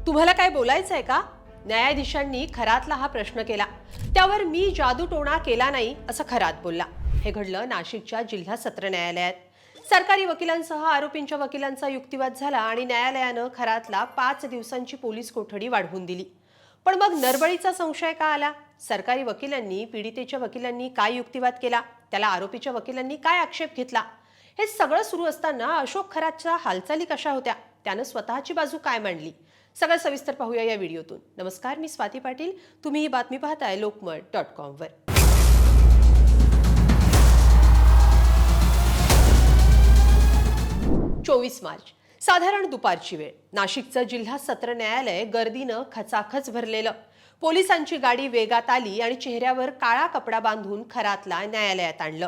तुम्हाला काय बोलायचंय का? न्यायाधीशांनी खरातला हा प्रश्न केला. त्यावर मी जादूटोणा केला नाही असं खरात बोलला. हे घडलं नाशिकच्या जिल्हा सत्र न्यायालयात. सरकारी वकिलांसह आरोपींच्या वकिलांचा युक्तिवाद झाला आणि न्यायालयानं खरातला 5 दिवसांची पोलीस कोठडी वाढवून दिली. पण मग नरबळीचा संशय का आला? सरकारी वकिलांनी पीडितेच्या वकिलांनी काय युक्तिवाद केला? त्याला आरोपीच्या वकिलांनी काय आक्षेप घेतला? हे सगळं सुरू असताना अशोक खरातच्या हालचाली कशा होत्या? त्यानं स्वतःची बाजू काय मांडली? सगळं सविस्तर पाहूया या व्हिडिओतून. नमस्कार, मी स्वाती पाटील. तुम्ही ही बातमी पाहताय lokmat.com वर. 24 मार्च साधारण दुपारची वेळ. नाशिकचं जिल्हा सत्र न्यायालय गर्दीनं खचाखच भरलेलं. पोलिसांची गाडी वेगात आली आणि चेहऱ्यावर काळा कपडा बांधून खरातला न्यायालयात आणलं.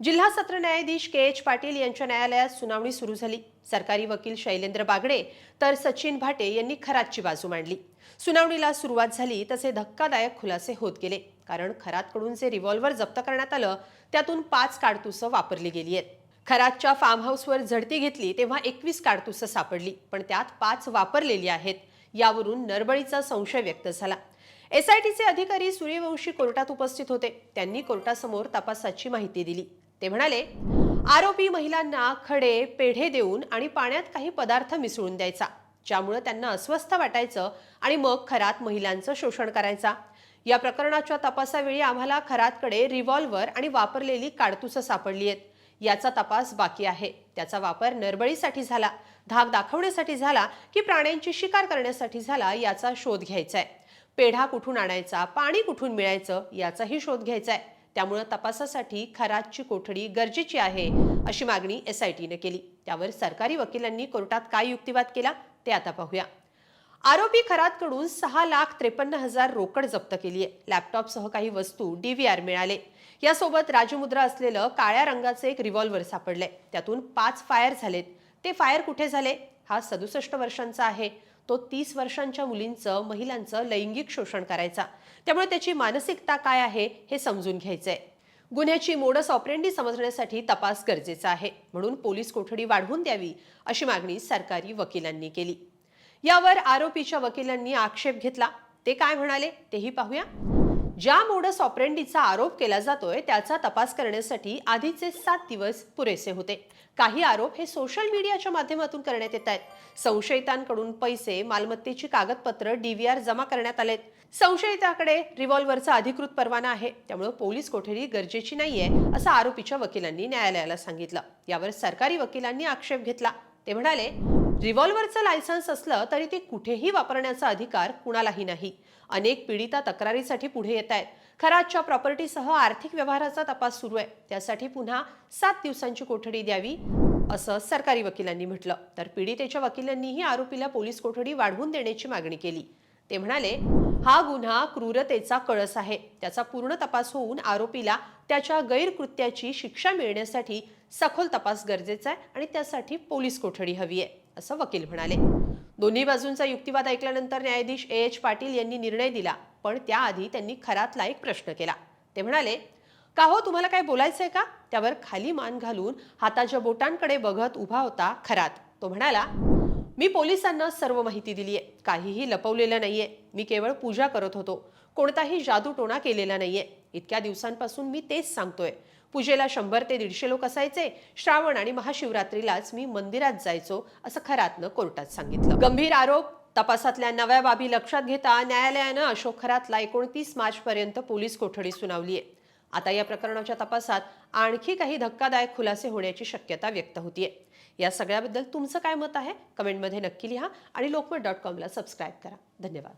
जिल्हा सत्र न्यायाधीश के.एच. पाटील यांच्या न्यायालयात सुनावणी सुरू झाली. सरकारी वकील शैलेंद्र बागडे तर सचिन भाटे यांनी खरातची बाजू मांडली. सुनावणीला सुरुवात झाली तसे धक्कादायक खुलासे होत गेले. कारण खरातकडून जे रिव्हॉल्व्हर जप्त करण्यात आलं त्यातून 5 काडतुसं वापरली गेली आहेत. खरातच्या फार्म हाऊसवर झडती घेतली तेव्हा 21 काडतुसं सापडली, पण त्यात 5 वापरलेली आहेत. यावरून नरबळीचा संशय व्यक्त झाला. एसआयटीचे अधिकारी सूर्यवंशी कोर्टात उपस्थित होते. त्यांनी कोर्टासमोर तपासाची माहिती दिली. ते म्हणाले, आरोपी महिलांना खडे, पेढे देऊन आणि पाण्यात काही पदार्थ मिसळून द्यायचा, ज्यामुळे त्यांना अस्वस्थ वाटायचं आणि मग खरात महिलांचं शोषण करायचा. या प्रकरणाच्या तपासावेळी आम्हाला खरातकडे रिव्हॉल्व्हर आणि वापरलेली काडतुसं सापडली आहेत. याचा तपास बाकी आहे. त्याचा वापर नरबळीसाठी झाला, धाक दाखवण्यासाठी झाला की प्राण्यांची शिकार करण्यासाठी झाला याचा शोध घ्यायचा आहे. पेढा कुठून आणायचा, पाणी कुठून मिळायचं याचाही शोध घ्यायचा आहे. त्यामुळे तपासासाठी खरातची कोठडी गरजेची आहे अशी मागणी एसआयटीने केली. त्यावर सरकारी वकिलांनी कोर्टात काय युक्तिवाद केला ते आता पाहूया. आरोपी खरातकडून 6,53,000 रोकड जप्त केली आहे. लॅपटॉपसह काही वस्तू, DVR मिळाले. यासोबत राजमुद्रा असलेलं काळ्या रंगाचे एक रिव्हॉल्व्हर सापडलंय. त्यातून 5 फायर झालेत. ते फायर कुठे झाले? हा 67 वर्षांचा आहे. तो 30 वर्षांच्या मुलींचं, महिलांचं लैंगिक शोषण करायचा. त्यामुळे त्याची मानसिकता काय आहे हे समजून घ्यायचंय. गुन्ह्याची मोडस ऑपरेंडी समजण्यासाठी तपास गरजेचा आहे. म्हणून पोलीस कोठडी वाढवून द्यावी अशी मागणी सरकारी वकिलांनी केली. यावर आरोपीच्या वकिलांनी आक्षेप घेतला. ते काय म्हणाले तेही पाहूया. ज्या मोडस ऑपरेंडीचा आरोप केला जातोय त्याचा तपास करण्यासाठी आधीचे 7 दिवस पुरेसे होते. काही आरोप हे सोशल मीडियाच्या माध्यमातून करण्यात येत आहेत. संशयितांकडून पैसे, मालमत्तेची कागदपत्र, DVR जमा करण्यात आलेत. संशयिताकडे रिव्हॉल्व्हरचा अधिकृत परवाना आहे. त्यामुळे पोलीस कोठडी गरजेची नाहीये असं आरोपीच्या वकिलांनी न्यायालयाला सांगितलं. यावर सरकारी वकिलांनी आक्षेप घेतला. ते म्हणाले, रिव्हॉल्व्हरचं लायसन्स असलं तरी ते कुठेही वापरण्याचा अधिकार कुणालाही नाही. अनेक पीडिता तक्रारीसाठी पुढे येत आहेत. खरातच्या प्रॉपर्टीसह आर्थिक व्यवहाराचा तपास सुरू आहे. त्यासाठी पुन्हा 7 दिवसांची कोठडी द्यावी असं सरकारी वकिलांनी म्हटलं. तर पीडितेच्या वकिलांनीही आरोपीला पोलीस कोठडी वाढवून देण्याची मागणी केली. ते म्हणाले, हा गुन्हा क्रूरतेचा कळस आहे. त्याचा पूर्ण तपास होऊन आरोपीला त्याच्या गैरकृत्याची शिक्षा मिळण्यासाठी सखोल तपास गरजेचा आहे आणि त्यासाठी पोलीस कोठडी हवी आहे असं वकील म्हणाले. दोन्ही बाजूंचा युक्तिवाद ऐकल्यानंतर न्यायाधीश ए.एच. पाटील यांनी निर्णय दिला. पण त्याआधी त्यांनी खरातला एक प्रश्न केला. ते म्हणाले, का हो, तुम्हाला काय बोलायचंय का? त्यावर खाली मान घालून हाताच्या बोटांकडे बघत उभा होता खरात. तो म्हणाला, मी पोलिसांना सर्व माहिती दिली आहे. काहीही लपवलेलं नाहीये. मी केवळ पूजा करत होतो. कोणताही जादूटोणा केलेला नाहीये. इतक्या दिवसांपासून मी तेच सांगतोय. पूजेला 100 ते 150 लोक असायचे. श्रावण आणि महाशिवरात्रीलाच मी मंदिरात जायचो असं खरातनं कोर्टात सांगितलं. गंभीर आरोप, तपासातल्या नव्या बाबी लक्षात घेता न्यायालयानं अशोक खरातला 29 मार्च पर्यंत पोलीस कोठडी सुनावली आहे. आता या प्रकरणाच्या तपासात आणखी काही धक्कादायक खुलासे होण्याची शक्यता व्यक्त होतीये. या सगळ्याबद्दल तुमचं काय मत आहे? कमेंटमध्ये नक्की लिहा आणि lokmat.com ला सबस्क्राईब करा. धन्यवाद.